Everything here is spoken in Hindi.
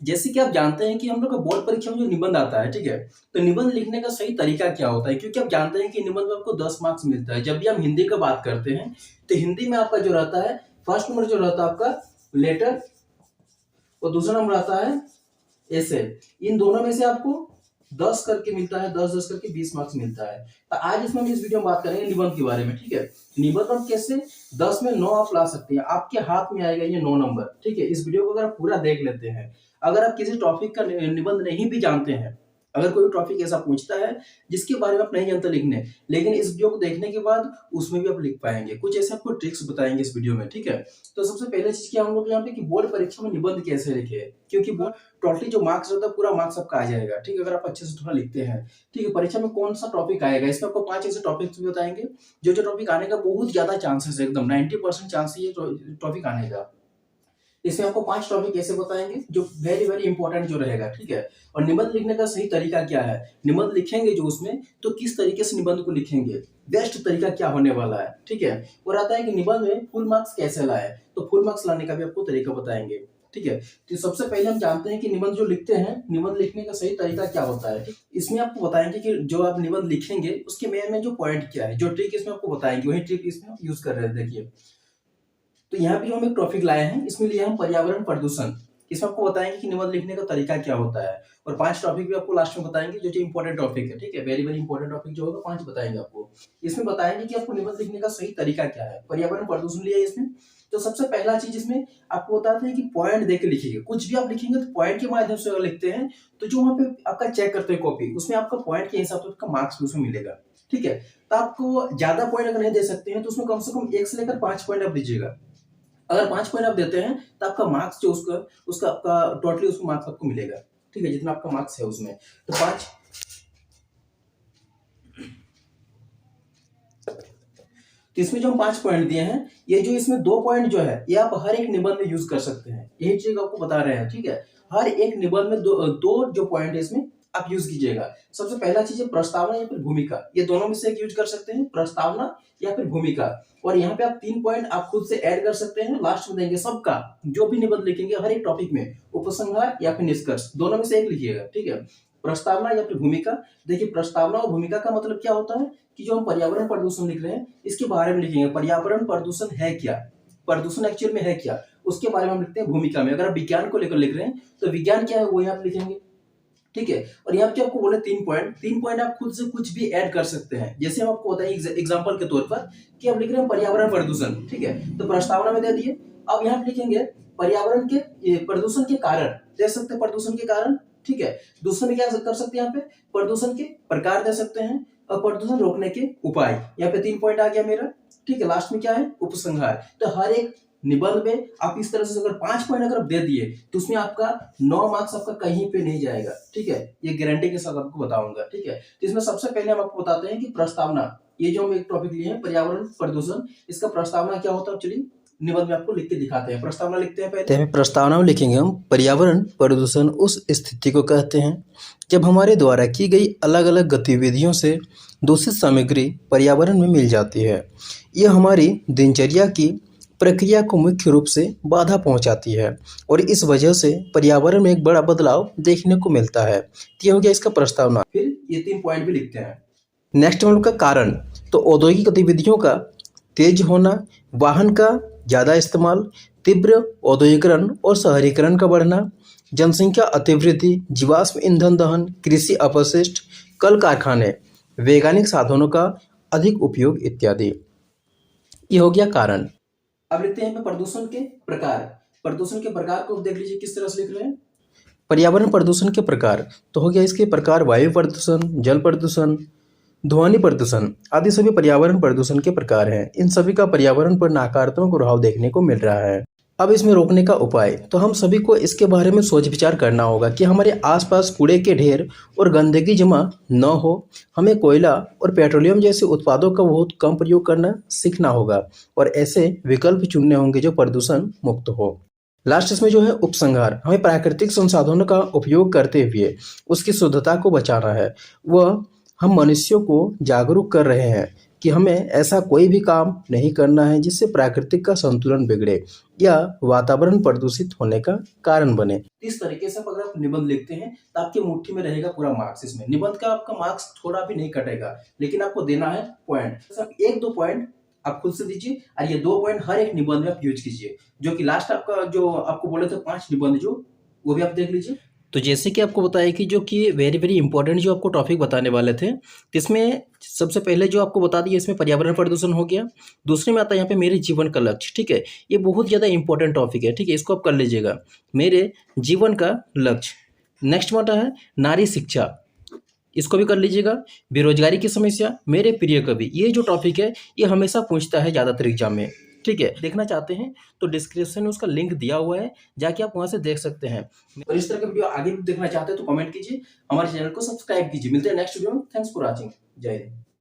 जैसे कि आप जानते हैं कि हम लोग का बोर्ड परीक्षा में जो निबंध आता है, ठीक है? तो निबंध लिखने का सही तरीका क्या होता है? क्योंकि आप जानते हैं कि निबंध में आपको 10 मार्क्स मिलता है। जब भी हम हिंदी का बात करते हैं, तो हिंदी में आपका जो रहता है, फर्स्ट नंबर जो रहता है आपका लेटर और दूसरा नंबर आता है ऐसे। इन दोनों में से आपको 10 करके मिलता है, 10-10 करके 20 मार्क्स मिलता है। तो आज इसमें हम इस वीडियो में बात करेंगे निबंध के बारे में, ठीक है? निबंध हम कैसे 10 में 9 आप ला सकते हैं, आपके हाथ में आएगा ये 9 नंबर, ठीक है? इस वीडियो को अगर आप पूरा देख लेते हैं, अगर आप किसी टॉपिक का निबंध नहीं भी जानते हैं, अगर कोई टॉपिक ऐसा पूछता है जिसके बारे में आप नहीं जानते लिखने, लेकिन इस वीडियो को देखने के बाद उसमें भी आप लिख पाएंगे। कुछ ऐसे आपको ट्रिक्स बताएंगे इस वीडियो में, ठीक है? तो सबसे पहले चीज क्या हम लोग यहाँ पे कि बोर्ड परीक्षा में निबंध कैसे लिखे, क्योंकि बोर्ड टोटली जो मार्क्स रहता है पूरा मार्क्स आपका आ जाएगा, ठीक है? अगर आप अच्छे से थोड़ा लिखते हैं, ठीक है? परीक्षा में कौन सा टॉपिक आएगा, इसमें आपको 5 ऐसे टॉपिक्स भी बताएंगे जो टॉपिक आने का बहुत ज्यादा चांसेस है, एकदम 90% चांस है ये टॉपिक आने का। इसमें आपको 5 टॉपिक ऐसे बताएंगे जो वेरी वेरी इंपॉर्टेंट जो रहेगा, ठीक है? और निबंध लिखने का सही तरीका क्या है, निबंध लिखेंगे जो उसमें, तो किस तरीके से निबंध को लिखेंगे, बेस्ट तरीका क्या होने वाला है, ठीक है? और आता है कि निबंध में फुल मार्क्स कैसे लाए, तो फुल मार्क्स लाने का भी आपको तरीका बताएंगे, ठीक है? तो सबसे पहले हम जानते हैं कि निबंध जो लिखते हैं, निबंध लिखने का सही तरीका क्या होता है। इसमें आपको बताएंगे कि जो आप निबंध लिखेंगे उसके मेन जो पॉइंट क्या है, जो ट्रिक इसमें आपको बताएंगे, वही ट्रिक इसमें यूज कर रहे हैं। देखिए, तो यहाँ पे जो हम एक टॉपिक लाए हैं, इसमें लिए हम पर्यावरण प्रदूषण। इसमें आपको बताएंगे कि निबंध लिखने का तरीका क्या होता है, और 5 टॉपिक भी आपको लास्ट में बताएंगे जो इंपॉर्टेंट टॉपिक है, ठीक है? वेरी वेरी इंपॉर्टेंट टॉपिक जो होगा 5 बताएंगे आपको। इसमें बताएंगे कि आपको निबंध लिखने का सही तरीका क्या है। पर्यावरण प्रदूषण लिया है इसमें, तो सबसे पहला चीज इसमें आपको बताते हैं कि पॉइंट देकर लिखिएगा। कुछ भी आप लिखेंगे तो पॉइंट के माध्यम से अगर लिखते हैं, तो जो वहाँ पे आपका चेक करते हैं कॉपी, उसमें आपका पॉइंट के हिसाब से आपका मार्क्स भी उसमें मिलेगा, ठीक है? तो आपको ज्यादा पॉइंट अगर नहीं दे सकते हैं, तो उसमें कम से कम 1 से लेकर 5 पॉइंट आप दीजिएगा। अगर 5 पॉइंट आप देते हैं, तो आपका मार्क्स जो उसका उसका आपका टोटली उसको मार्क्स आपको मिलेगा, ठीक है? जितना आपका मार्क्स है उसमें, तो 5। तो इसमें जो हम 5 पॉइंट दिए हैं, ये जो इसमें 2 पॉइंट जो है, ये आप हर एक निबंध में यूज कर सकते हैं। यही चीज आपको बता रहे हैं, ठीक है? हर एक निबंध में दो जो पॉइंट है इसमें आप यूज कीजिएगा। सबसे पहला चीज है प्रस्तावना या फिर भूमिका। ये दोनों में से एक यूज कर सकते हैं, प्रस्तावना या फिर भूमिका। और यहाँ पे आप 3 पॉइंट आप खुद से ऐड कर सकते हैं, लास्ट में देंगे। सबका जो भी निबंध लिखेंगे हर एक टॉपिक में, उपसंहार या फिर निष्कर्ष, दोनों में से एक लिखिएगा, ठीक है? प्रस्तावना या फिर भूमिका। देखिए, प्रस्तावना और भूमिका का मतलब क्या होता है कि जो हम पर्यावरण प्रदूषण लिख रहे हैं, इसके बारे में लिखेंगे। पर्यावरण प्रदूषण है क्या, प्रदूषण एक्चुअल में है क्या, उसके बारे में हम लिखते हैं भूमिका में। अगर आप विज्ञान को लेकर लिख रहे हैं, तो विज्ञान क्या है वो यहाँ पे लिखेंगे, ठीक है? और यहाँ पे आपको बोले 3 पॉइंट आप खुद से कुछ भी ऐड कर सकते हैं। जैसे हम आपको बताएं एग्जांपल के तौर पर कि आप लिख रहे हैं पर्यावरण प्रदूषण, ठीक है? तो प्रस्तावना में दे दिए। अब यहाँ पे लिखेंगे पर्यावरण के प्रदूषण के कारण, दे सकते हैं प्रदूषण के कारण, ठीक है? दूसरे में क्या कर सकते हैं, यहाँ पे प्रदूषण के प्रकार दे सकते हैं, और प्रदूषण रोकने के उपाय। यहाँ पे 3 पॉइंट आ गया मेरा, ठीक है? लास्ट में क्या है, उपसंहार। तो हर एक निबंध में आप इस तरह से अगर 5 पॉइंट अगर दे दिए, तो उसमें आपका 9 मार्क्स आपका कहीं पे नहीं जाएगा, ठीक है? ये गारंटी के साथ आपको बताऊंगा, ठीक है? तो इसमें सबसे पहले हम आपको बताते हैं कि प्रस्तावना, ये जो हम एक टॉपिक लिए हैं पर्यावरण प्रदूषण, इसका प्रस्तावना क्या होता है चलिए निबंध में आपको लिख के दिखाते हैं। प्रस्तावना लिखते हैं पहले। प्रस्तावना में लिखेंगे हम, पर्यावरण प्रदूषण उस स्थिति को कहते हैं जब हमारे द्वारा की गई अलग अलग गतिविधियों से दूषित सामग्री पर्यावरण में मिल जाती है। यह हमारी दिनचर्या की प्रक्रिया को मुख्य रूप से बाधा पहुंचाती है, और इस वजह से पर्यावरण में एक बड़ा बदलाव देखने को मिलता है। तो यह हो गया इसका प्रस्तावना। फिर ये 3 पॉइंट भी लिखते हैं। नेक्स्ट हम लोग का कारण, तो औद्योगिक गतिविधियों का तेज होना, वाहन का ज़्यादा इस्तेमाल, तीव्र औद्योगिकरण और शहरीकरण का बढ़ना, जनसंख्या अतिवृद्धि, जीवाश्म ईंधन दहन, कृषि अपशिष्ट, कल कारखाने, वैज्ञानिक साधनों का अधिक उपयोग इत्यादि। ये हो गया कारण। अब लिखते हैं प्रदूषण के प्रकार। प्रदूषण के प्रकार को देख लीजिए किस तरह से लिख रहे हैं। पर्यावरण प्रदूषण के प्रकार, तो हो गया इसके प्रकार वायु प्रदूषण, जल प्रदूषण, ध्वनि प्रदूषण आदि सभी पर्यावरण प्रदूषण के प्रकार हैं। इन सभी का पर्यावरण पर नकारात्मक प्रभाव देखने को मिल रहा है। अब इसमें रोकने का उपाय, तो हम सभी को इसके बारे में सोच विचार करना होगा कि हमारे आसपास कूड़े के ढेर और गंदगी जमा न हो। हमें कोयला और पेट्रोलियम जैसे उत्पादों का बहुत कम प्रयोग करना सीखना होगा, और ऐसे विकल्प चुनने होंगे जो प्रदूषण मुक्त हो। लास्ट इसमें जो है उपसंहार, हमें प्राकृतिक संसाधनों का उपयोग करते हुए उसकी शुद्धता को बचाना है। वह हम मनुष्यों को जागरूक कर रहे हैं कि हमें ऐसा कोई भी काम नहीं करना है जिससे प्राकृतिक का संतुलन बिगड़े या वातावरण प्रदूषित होने का कारण बने। इस तरीके से अगर आप निबंध लिखते हैं तो आपकी मुट्ठी में रहेगा पूरा मार्क्स। इसमें निबंध का आपका मार्क्स थोड़ा भी नहीं कटेगा, लेकिन आपको देना है पॉइंट। सिर्फ 1-2 पॉइंट आप खुद से दीजिए और ये 2 पॉइंट हर एक निबंध में आप यूज कीजिए। जो कि लास्ट आपका जो आपको बोले थे 5 निबंध जो, वो भी आप देख लीजिए। तो जैसे कि आपको बताया कि जो कि वेरी वेरी इंपॉर्टेंट जो आपको टॉपिक बताने वाले थे, तो इसमें सबसे पहले जो आपको बता दिया, इसमें पर्यावरण प्रदूषण हो गया। दूसरे में आता है यहाँ पे मेरे जीवन का लक्ष्य, ठीक है। ये बहुत ज़्यादा इंपॉर्टेंट टॉपिक है, ठीक है, इसको आप कर लीजिएगा, मेरे जीवन का लक्ष्य। नेक्स्ट में आता है नारी शिक्षा, इसको भी कर लीजिएगा। बेरोजगारी की समस्या, मेरे प्रिय कवि, ये जो टॉपिक है ये हमेशा पूछता है ज़्यादातर एग्जाम में, ठीक है। देखना चाहते हैं तो डिस्क्रिप्शन में उसका लिंक दिया हुआ है, जाके आप वहाँ से देख सकते हैं। और इस तरह का वीडियो आगे भी देखना चाहते हैं तो कमेंट कीजिए, हमारे चैनल को सब्सक्राइब कीजिए। मिलते हैं नेक्स्ट वीडियो में। Thanks for watching. जय हिंद।